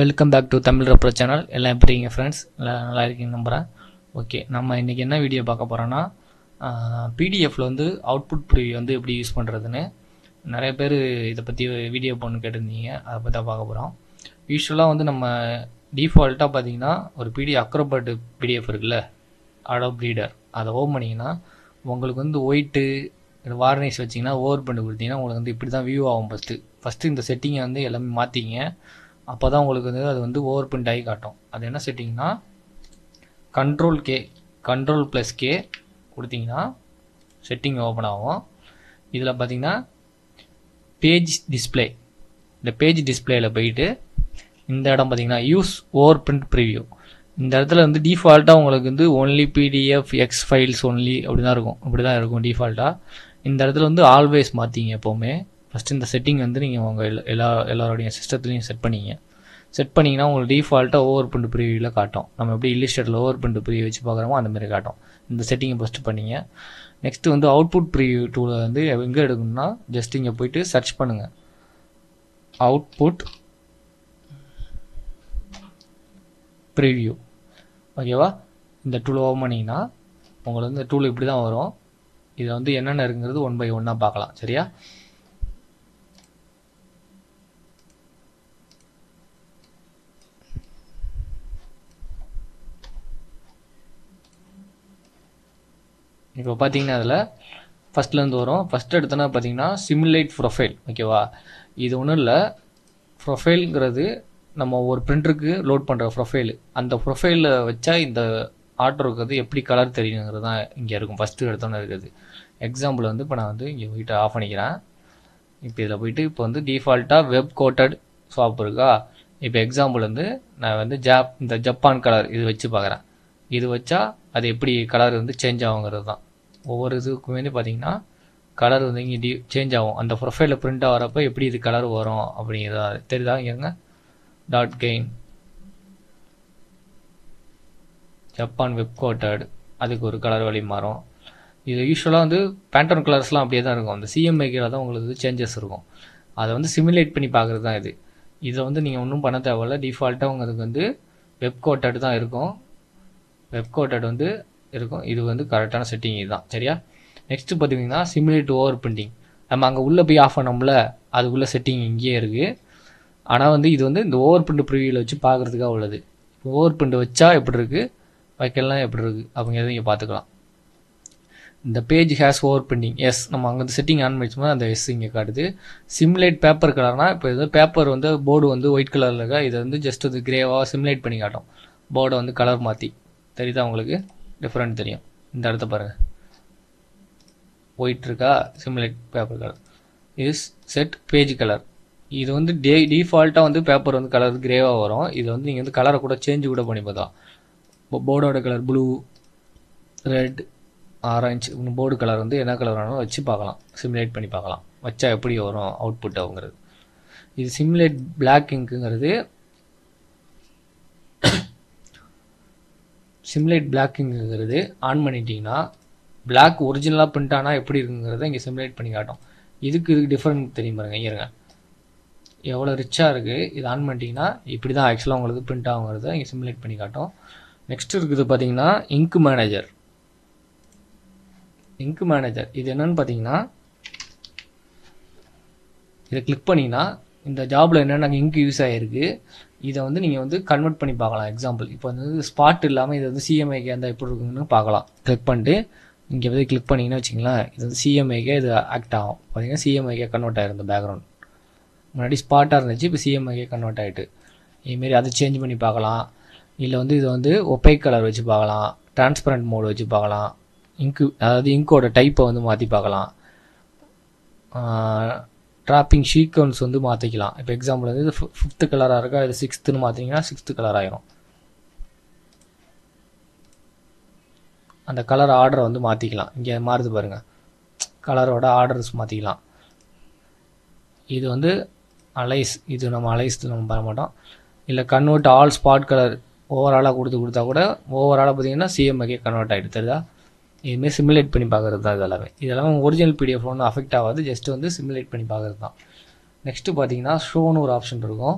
Welcome back to Tamil ரப்ரோ channel. எல்லாம் எப்படி இருக்கீங்க ஃப்ரெண்ட்ஸ்? நல்லா இருக்கீங்க நம்புகிறேன். ஓகே, நம்ம இன்றைக்கி என்ன வீடியோ பார்க்க போகிறோன்னா, பிடிஎஃப்பில் வந்து அவுட்புட் ப்ரிவியூ வந்து எப்படி யூஸ் பண்ணுறதுன்னு நிறைய பேர் இதை பற்றி வீடியோ போன்னு கேட்டிருந்தீங்க. அதை பற்றி தான் பார்க்க போகிறோம். யூஸ்வலாக வந்து நம்ம டிஃபால்ட்டாக பார்த்தீங்கன்னா ஒரு அக்ரோபாட் பிடிஎஃப் இருக்குல்ல, அடோப் ரீடர், அதை ஓப்பன் பண்ணிங்கன்னா உங்களுக்கு வந்து ஒயிட்டு வார்னிஷ் வச்சிங்கன்னா ஓவர் பண்ணி கொடுத்தீங்கன்னா உங்களுக்கு வந்து இப்படி தான் வியூ ஆகும். ஃபஸ்ட்டு இந்த செட்டிங்கை வந்து எல்லாமே மாற்றிங்க. அப்போ தான் உங்களுக்கு வந்து அது வந்து ஓவர் பிரிண்ட் ஆகி காட்டும். அது என்ன செட்டிங்னா, கண்ட்ரோல்+K கொடுத்தீங்கன்னா செட்டிங் ஓப்பன் ஆகும். இதில் பார்த்தீங்கன்னா பேஜ் டிஸ்பிளே, இந்த பேஜ் டிஸ்பிளேயில் போயிட்டு இந்த இடம் பார்த்தீங்கன்னா யூஸ் ஓவர் பிரிண்ட் ப்ரிவியூ, இந்த இடத்துல வந்து டிஃபால்ட்டாக உங்களுக்கு வந்து only PDF X files only அப்படி தான் இருக்கும். இப்படி தான் இருக்கும் டிஃபால்ட்டாக. இந்த இடத்துல வந்து ஆல்வேஸ் மாற்றிங்க எப்போவுமே. ஃபஸ்ட்டு இந்த செட்டிங் வந்து நீங்கள் உங்கள் எல்லாரோடைய சிஸ்டத்துலையும் செட் பண்ணிங்கன்னா உங்களுக்கு டிஃபால்ட்டாக ஓவர் பிரிண்ட் ப்ரிவியூவில் காட்டும். நம்ம எப்படி இல்லஸ்ட்ரேட்டரில் ஓவர் பிரிண்ட் ப்ரிவியூ வச்சு பார்க்குறோமோ அந்தமாதிரி காட்டும். இந்த செட்டிங்கை ஃபஸ்ட்டு பண்ணிங்க. நெக்ஸ்ட்டு வந்து அவுட்புட் ப்ரிவியூ டூலை வந்து எங்கே எடுக்கணும்னா, ஜஸ்ட் இங்கே போய்ட்டு சர்ச் பண்ணுங்கள், அவுட்புட் ப்ரிவியூ. ஓகேவா? இந்த டூல் ஓப்பன் பண்ணிங்கன்னா உங்களுக்கு வந்து இந்த டூல் இப்படி தான் வரும். இதை வந்து என்னென்ன இருக்குங்கிறது 1 by 1 பார்க்கலாம். சரியா? இப்போ பார்த்தீங்கன்னா அதில் ஃபஸ்ட்லேருந்து வரும். ஃபஸ்ட்டு எடுத்தோன்னா பார்த்தீங்கன்னா சிமுலேட் ப்ரொஃபைல். ஓகேவா? இது ஒன்றும் இல்லை, ப்ரொஃபைலுங்கிறது நம்ம ஒரு பிரிண்டருக்கு லோட் பண்ணுற ப்ரொஃபைலு. அந்த ப்ரொஃபைலில் வச்சா இந்த ஆட்டோ இருக்கிறது எப்படி கலர் தெரியுங்கிறது தான் இங்கே இருக்கும். ஃபஸ்ட்டு எடுத்தோன்னே இருக்குது. எக்ஸாம்பிள் வந்து இப்போ நான் வந்து இங்கே போய்ட்டு ஆஃப் பண்ணிக்கிறேன். இப்போ இதில் போய்ட்டு இப்போ வந்து டிஃபால்ட்டாக வெப் கோட்டட் ஷாப் இருக்கா. இப்போ எக்ஸாம்பிள் வந்து நான் வந்து இந்த ஜப்பான் கலர் இது வச்சு பார்க்குறேன். இது வச்சா அது எப்படி கலர் வந்து சேஞ்ச் ஆகுங்கிறது தான். ஒவ்வொரு இதுக்குமே வந்து பார்த்தீங்கன்னா கலர் வந்து இங்கே சேஞ்ச் ஆகும். அந்த ப்ரொஃபைலில் பிரிண்ட் ஆகிறப்ப எப்படி இது கலர் வரும் அப்படிங்கிறதா தெரியுதா? இங்கேங்க dot gain Japan web coated, அதுக்கு ஒரு கலர் வழி மாறும். இது யூஸ்வலாக வந்து பேட்டர்ன் கலர்ஸ்லாம் அப்படியே தான் இருக்கும். அந்த சிஎம்ஐக்கில் தான் உங்களுக்கு சேஞ்சஸ் இருக்கும். அதை வந்து சிமுலேட் பண்ணி பார்க்குறது தான் இது. இதை வந்து நீங்கள் ஒன்றும் பண்ண தேவையில்ல. டிஃபால்ட்டாக உங்களுக்கு வந்து வெப் கோட்டட் தான் இருக்கும். வெப் கோட்டட் வந்து இருக்கும். இது வந்து கரெக்டான செட்டிங் இதுதான். சரியா? நெக்ஸ்ட்டு பார்த்தீங்கன்னா சிமுலேட் ஓவர் பிரிண்டிங். நம்ம அங்கே உள்ளே போய் ஆஃப் பண்ணோம்ல, அதுக்குள்ளே செட்டிங் இங்கேயே இருக்குது. ஆனால் வந்து இது வந்து இந்த ஓவர் பிரிண்ட் ப்ரிவியூவில் வச்சு பார்க்குறதுக்காக உள்ளது. ஓவர் பிரிண்ட் வச்சா எப்படி இருக்குது, வைக்கலாம் எப்படி இருக்குது அப்படிங்கிறத இங்கே பார்த்துக்கலாம். இந்த page has over printing, yes நம்ம அங்கே வந்து செட்டிங் ஆன் பண்ணிச்சோம்னா அந்த எஸ் இங்கே காட்டுது. சிமுலேட் பேப்பர் கலர்னால் இப்போ இது பேப்பர் வந்து போர்டு வந்து ஒயிட் கலரில் இருக்கா, இதை வந்து ஜஸ்ட் அது கிரேவாக சிமுலேட் பண்ணி காட்டும். போர்டை வந்து கலர் மாற்றி. தெரியுதா உங்களுக்கு? டிஃப்ரெண்ட் தெரியும். இந்த இடத்த பாருங்கள், ஒயிட் இருக்கா, சிமுலேட் பேப்பர் கலர். இது செட் பேஜ் கலர். இது வந்து டிஃபால்ட்டாக வந்து பேப்பர் வந்து கலர் கிரேவாக வரும். இது வந்து நீங்கள் வந்து கலரை கூட சேஞ்சு கூட பண்ணி பார்த்தோம். போர்டோட colour blue, red, orange, board colour வந்து என்ன கலர் வேணாலும் வச்சு பார்க்கலாம். சிமுலேட் பண்ணி பார்க்கலாம். வச்சா எப்படி வரும் அவுட்புட் ஆகுங்கிறது. இது சிமுலேட் பிளாக் இங்க்குங்கிறது, சிமுலேட் பிளாக்குங்கிறது ஆன் பண்ணிட்டீங்கன்னா பிளாக் ஒரிஜினலாக பிரிண்ட் ஆனால் எப்படி இருக்குங்கிறத இங்கே சிமுலேட் பண்ணி காட்டும். இதுக்கு டிஃப்ரெண்ட் தெரியும் பாருங்க. இருங்க, எவ்வளோ ரிச்சாக இருக்குது. இது ஆன் பண்ணிட்டீங்கன்னா இப்படி தான் ஆக்சுவலாக உங்களுக்கு பிரிண்ட் ஆகுங்கிறத இங்கே சிமுலேட் பண்ணி காட்டும். நெக்ஸ்ட் இருக்குது பார்த்தீங்கன்னா இங்க் மேனேஜர். இங்க் மேனேஜர் இது என்னன்னு பார்த்தீங்கன்னா, இதை கிளிக் பண்ணிங்கன்னா இந்த ஜாபில் என்னென்ன இங்க் யூஸ் ஆகிருக்கு இதை வந்து நீங்கள் வந்து கன்வெர்ட் பண்ணி பார்க்கலாம். எக்ஸாம்பிள் இப்போ வந்து ஸ்பாட் இல்லாமல் இது வந்து சிஎம்ஐக்கு அந்த எப்படி இருக்குன்னு பார்க்கலாம். கிளிக் பண்ணிட்டு இங்கே வந்து கிளிக் பண்ணிங்கன்னா வச்சிங்களேன், இது வந்து சிஎம்ஐக்கே இது ஆக்ட் ஆகும். பார்த்தீங்கன்னா சிஎம்ஐக்கே கன்வெர்ட் ஆகிருந்த பேக்ரவுண்ட். முன்னாடி ஸ்பாட்டாக இருந்துச்சு, இப்போ சிஎம்ஐக்கே கன்வெர்ட் ஆகிட்டு. இதுமாரி அதை சேஞ்ச் பண்ணி பார்க்கலாம். இல்லை வந்து இதை வந்து ஒப்பேக் கலர் வச்சு பார்க்கலாம், டிரான்ஸ்பரண்ட் மோடு வச்சு பார்க்கலாம். இங்கு அதாவது இங்கோட டைப்பை வந்து மாற்றி பார்க்கலாம். ட்ராப்பிங் சீக்வன்ஸ் வந்து மாற்றிக்கலாம். இப்போ எக்ஸாம்பிள் வந்து இது 5th கலராக இருக்கா, இது 6th மாற்றிங்கன்னா 6th கலர் ஆயிரும். அந்த கலர் ஆர்டரை வந்து மாற்றிக்கலாம். இங்கே மாறுது பாருங்கள், கலரோட ஆர்டர்ஸ் மாற்றிக்கலாம். இது வந்து அலைஸ், இது நம்ம அலைஸ் நம்ம பண்ண மாட்டோம். இல்லை கன்வெர்ட் ஆல் ஸ்பாட் கலர் ஓவராலாக கொடுத்தா கூட ஓவராலாக பார்த்தீங்கன்னா சிஎம்ஐக்கே கன்வெர்ட் ஆகிட்டு. தெரியுதா? இதுமாரி சிமுலேட் பண்ணி பார்க்குறது தான் இதெல்லாமே. இதெல்லாம் ஒரிஜினல் பிடிஎஃப் ஒன்றும் அஃபெக்ட் ஆகாது, ஜஸ்ட் வந்து சிமுலேட் பண்ணி பார்க்குறது தான். நெக்ஸ்ட்டு பார்த்தீங்கன்னா ஷோன்னு ஒரு ஆப்ஷன் இருக்கும்.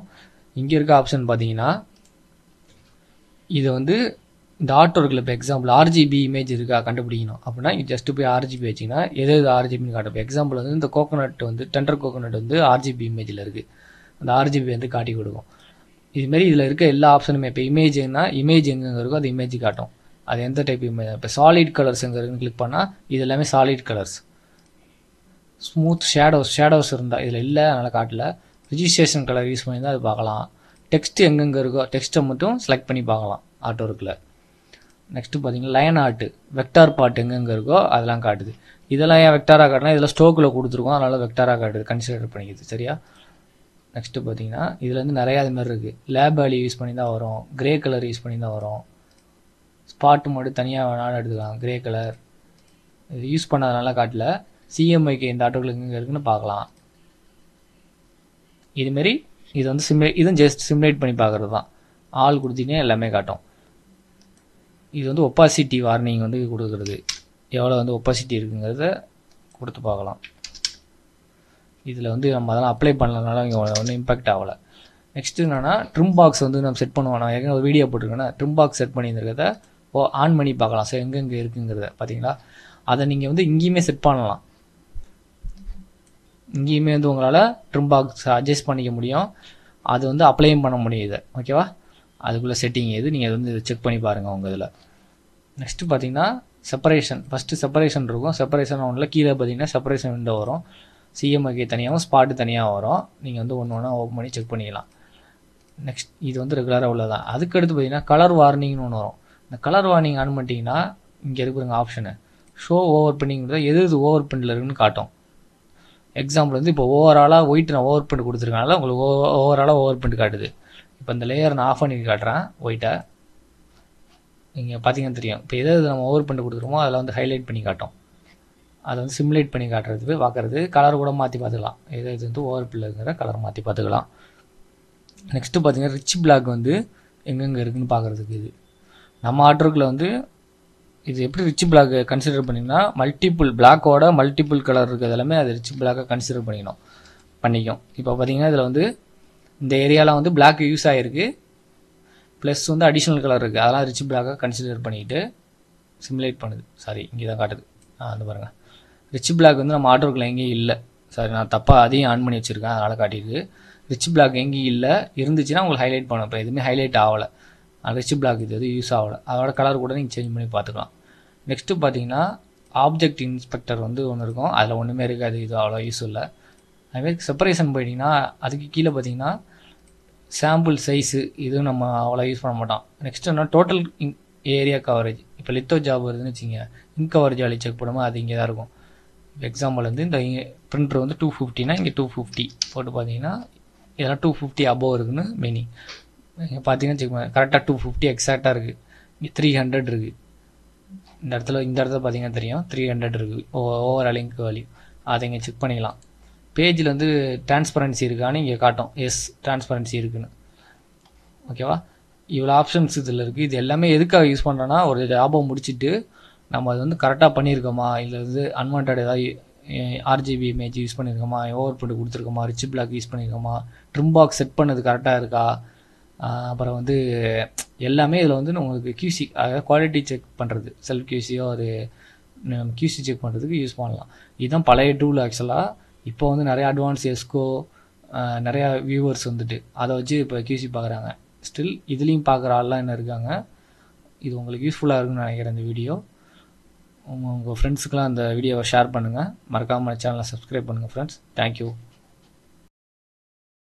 இங்கே இருக்க ஆப்ஷன் பார்த்தீங்கன்னா இது வந்து இந்த ஆர்ட் ஒர்க்கில் இப்போ எக்ஸாம்பிள் ஆர்ஜிபி இமேஜ் இருக்கா கண்டுபிடிக்கணும் அப்படின்னா இங்கே ஜஸ்ட் போய் ஆர்ஜிபி வச்சிங்கன்னா எது ஆர்ஜிபின்னு காட்டும். எக்ஸாம்பிள் வந்து இந்த கோகோனட் வந்து டெண்டர் கோகோனட் வந்து ஆர்ஜிபி இமேஜில் இருக்குது, அந்த ஆர்ஜிபி வந்து காட்டி கொடுக்கும். இதுமாரி இதில் இருக்க எல்லா ஆப்ஷனுமே இப்போ இமேஜ்னா இமேஜ் எங்கெங்கே இருக்கோ அது இமேஜ் காட்டும். அது எந்த டைப் இமேஜ். இப்போ சாலிட் கலர்ஸ் எங்கே இருக்குன்னு கிளிக் பண்ணால் இது எல்லாமே சாலிட் கலர்ஸ். ஸ்மூத் ஷேடோஸ் இருந்தால் இதில் இல்லை, அதனால் காட்டல. ரிஜிஸ்ட்ரேஷன் கலர் யூஸ் பண்ணி தான் அது பார்க்கலாம். டெக்ஸ்ட் எங்கெங்கே இருக்கோ டெக்ஸ்ட்டை மட்டும் செலக்ட் பண்ணி பார்க்கலாம் ஆர்ட் ஒர்க்கில். நெக்ஸ்ட்டு பார்த்தீங்கன்னா லைன் ஆர்ட்டு வெக்டார் பார்ட் எங்கெங்கே இருக்கோ அதெல்லாம் காட்டுது. இதெல்லாம் ஏன் வெக்டாராக காட்டினா இதில் ஸ்டோக்கில் கொடுத்துருக்கோம், அதனால் வெக்டாராக காட்டுது, கன்சிடர் பண்ணிக்குது. சரியா? நெக்ஸ்ட்டு பார்த்தீங்கன்னா இதில் வந்து நிறையா அது மாதிரி இருக்குது. லேப் வேல்யூ யூஸ் பண்ணி தான் வரும், கிரே கலர் யூஸ் பண்ணி தான் வரும். ஸ்பாட் மட்டும் தனியாக வேணாலும் எடுத்துக்கலாம், கிரே கலர். இது யூஸ் பண்ணாதனால காட்டல. சிஎம்ஐக்கு இந்த ஆட்டோக்கள் எங்கே இருக்குன்னு பார்க்கலாம். இதுமாரி இது வந்து இதுவும் ஜஸ்ட் சிமுலேட் பண்ணி பார்க்குறது தான். ஆள் கொடுத்தீங்கன்னா எல்லாமே காட்டும். இது வந்து ஒப்பாசிட்டி வார்னிங் வந்து கொடுக்குறது, எவ்வளோ வந்து ஒப்பாசிட்டி இருக்குங்கிறத கொடுத்து பார்க்கலாம். இதில் வந்து நம்ம அதெல்லாம் அப்ளை பண்ணலனால இங்கே ஒன்றும் இம்பாக்ட் ஆகலை. நெக்ஸ்ட் என்னென்னா ட்ரிம் பாக்ஸ் வந்து நம்ம செட் பண்ணுவோம். நான் ஏற்கனவே ஒரு வீடியோ போட்டிருக்கேன்னா ட்ரிம் பாக்ஸ் செட் பண்ணியிருக்கிறத ஆன் பண்ணி பார்க்கலாம். ஸோ எங்கெங்கே இருக்குங்கிறத பார்த்தீங்களா? அதை நீங்கள் வந்து இங்கேயுமே செட் பண்ணலாம். இங்கேயுமே வந்து உங்களால் ட்ரிம் பாக்ஸ் அட்ஜஸ்ட் பண்ணிக்க முடியும், அது வந்து அப்ளையும் பண்ண முடியுது. ஓகேவா? அதுக்குள்ளே செட்டிங் எது நீங்கள் அது வந்து செக் பண்ணி பாருங்கள் உங்கள் இதில். நெக்ஸ்ட்டு பார்த்தீங்கன்னா செப்பரேஷன். ஃபஸ்ட்டு செப்பரேஷன் இருக்கும். செப்பரேஷன் ஒன்றில் கீழே பார்த்தீங்கன்னா செப்பரேஷன் விண்டோ வரும். சிஎம்ஐக்கு தனியாகவும் ஸ்பாட்டு தனியாக வரும். நீங்கள் வந்து ஒன்று ஒன்றா ஓப்பன் பண்ணி செக் பண்ணிக்கலாம். நெக்ஸ்ட் இது வந்து ரெகுலராக உள்ளதான். அதுக்கடுத்து பார்த்தீங்கன்னா கலர் வார்னிங்னு ஒன்று வரும். இந்த கலர் வார்னிங் ஆன் பண்ணிட்டீங்கன்னா இங்கே இருக்கிற ஆப்ஷனு ஷோ ஓவர் பிரிண்டிங் எது ஓவர் பிரிண்டில் இருக்குன்னு காட்டும். எக்ஸாம்பிள் வந்து இப்போ ஓவராலாக ஒயிட் நான் ஓவர் பிரிண்ட் கொடுத்துருக்கனால உங்களுக்கு ஓவராலாக ஓவர் பிரிண்ட் காட்டுது. இப்போ இந்த லேயர் நான் ஆஃப் பண்ணி காட்டுறேன் ஒயிட்டை. நீங்கள் பார்த்தீங்கன்னா தெரியும். இப்போ எது நம்ம ஓவர் பிரிண்ட் கொடுத்துருமோ அதில் வந்து ஹைலைட் பண்ணி காட்டும். அதை வந்து சிமுலேட் பண்ணி காட்டுறதுக்கு பார்க்குறது. கலர் கூட மாற்றி பார்த்துக்கலாம். இது வந்து ஓவர் பிரிண்ட்ங்கிற கலர் மாற்றி பார்த்துக்கலாம். நெக்ஸ்ட்டு பார்த்தீங்கன்னா ரிச் பிளாக் வந்து எங்கெங்கே இருக்குதுன்னு பார்க்குறதுக்கு. இது நம்ம ஆர்டருக்குள்ள வந்து இது எப்படி ரிச் பிளாக் கன்சிடர் பண்ணிங்கன்னா மல்டிபிள் பிளாக்கோட மல்டிபிள் கலர் இருக்குது எல்லாமே அது ரிச் பிளாக்கை கன்சிடர் பண்ணிக்கும். இப்போ பார்த்தீங்கன்னா இதில் வந்து இந்த ஏரியாவில் வந்து பிளாக் யூஸ் ஆகிருக்கு, ப்ளஸ் வந்து அடிஷ்னல் கலர் இருக்குது, அதெல்லாம் ரிச் பிளாக்கை கன்சிடர் பண்ணிவிட்டு சிமுலேட் பண்ணுது. சாரி, இங்கே தான் காட்டுது. அது பாருங்கள், ரிச் பிளாக் வந்து நம்ம ஆர்டருக்குள்ள எங்கேயும் இல்லை. சாரி, நான் தப்பாக அதையும் ஆன் பண்ணி வச்சுருக்கேன், அதனால் காட்டிடுது. ரிச் பிளாக் எங்கேயும் இல்லை, இருந்துச்சுன்னா உங்களுக்கு ஹைலைட் பண்ண. இப்போ எதுவுமே ஹைலைட் ஆகலை, ரிச் பிளாக் இது எதுவும் யூஸ் ஆகலை. அதோட கலர் கூட நீங்கள் சேஞ்ச் பண்ணி பார்த்துக்கலாம். நெக்ஸ்ட்டு பார்த்தீங்கன்னா ஆப்ஜெக்ட் இன்ஸ்பெக்டர் வந்து ஒன்று இருக்கும், அதில் ஒன்றுமே இருக்காது, இது அவ்வளோ யூஸ் இல்லை. அதுமாதிரி செப்பரேஷன் போயிட்டிங்கன்னா அதுக்கு கீழே பார்த்தீங்கன்னா சாம்பிள் சைஸு இதுவும் நம்ம அவ்வளோ யூஸ் பண்ண மாட்டோம். நெக்ஸ்ட் என்ன டோட்டல் ஏரியா கவரேஜ். இப்போ லித்தோ ஜாப் வருதுன்னு வச்சுங்க, இங்க் கவரேஜ் அழி செக் பண்ணும்போது அது இங்கே தான் இருக்கும். எக்ஸாம்பிள் வந்து இந்த பிரிண்டர் வந்து 250னா இங்கே 250 போட்டு பார்த்தீங்கன்னா இதெல்லாம் 250 அபோவ் இருக்குதுன்னு மீனிங். பார்த்தீங்கன்னா செக் பண்ண கரெக்டாக 250 எக்ஸாக்டாக இருக்குது. இங்கே 300 இருக்குது. இந்த இடத்துல பார்த்தீங்கன்னா தெரியும் 300 இருக்குது ஓவர் லிங்க் வேல்யூ. அதை இங்கே செக் பண்ணிக்கலாம். பேஜில் வந்து டிரான்ஸ்பரன்சி இருக்கான்னு இங்கே காட்டும். எஸ், டிரான்ஸ்பரன்சி இருக்குன்னு. ஓகேவா? இவ்வளோ ஆப்ஷன்ஸ் இதில் இருக்குது. இது எல்லாமே எதுக்காக யூஸ் பண்ணுறோன்னா ஒரு ஜாபை முடிச்சுட்டு நம்ம அது வந்து கரெக்டாக பண்ணியிருக்கோமா, இல்லை வந்து அன்வான்ட் ஏதாவது ஆர்ஜிபி இமேஜ் யூஸ் பண்ணியிருக்கோமா, ஓவர் பிரிண்ட் கொடுத்துருக்கோமா, ரிச் பிளாக் யூஸ் பண்ணியிருக்கோமா, ட்ரிம் பாக்ஸ் செட் பண்ணது கரெக்டாக இருக்கா, அப்புறம் வந்து எல்லாமே இதில் வந்து உங்களுக்கு கியூசி, அதாவது குவாலிட்டி செக் பண்ணுறது, செல்ஃப் கியூசியோ அது கியூசி செக் பண்ணுறதுக்கு யூஸ் பண்ணலாம். இதுதான் பழைய டூல். ஆக்சுவலாக இப்போ வந்து நிறையா அட்வான்ஸ் எஸ்கோ நிறையா வியூவர்ஸ் வந்துட்டு அதை வச்சு இப்போ கியூசி பார்க்குறாங்க. ஸ்டில் இதுலேயும் பார்க்குற ஆள்லாம் என்ன இருக்காங்க. இது உங்களுக்கு யூஸ்ஃபுல்லாக இருக்குன்னு நினைக்கிறேன் இந்த வீடியோ. உங்கள் ஃப்ரெண்ட்ஸுக்கெலாம் அந்த வீடியோவை ஷேர் பண்ணுங்கள். மறக்காமல் சேனலை சப்ஸ்கிரைப் பண்ணுங்கள் ஃப்ரெண்ட்ஸ். தேங்க்யூ.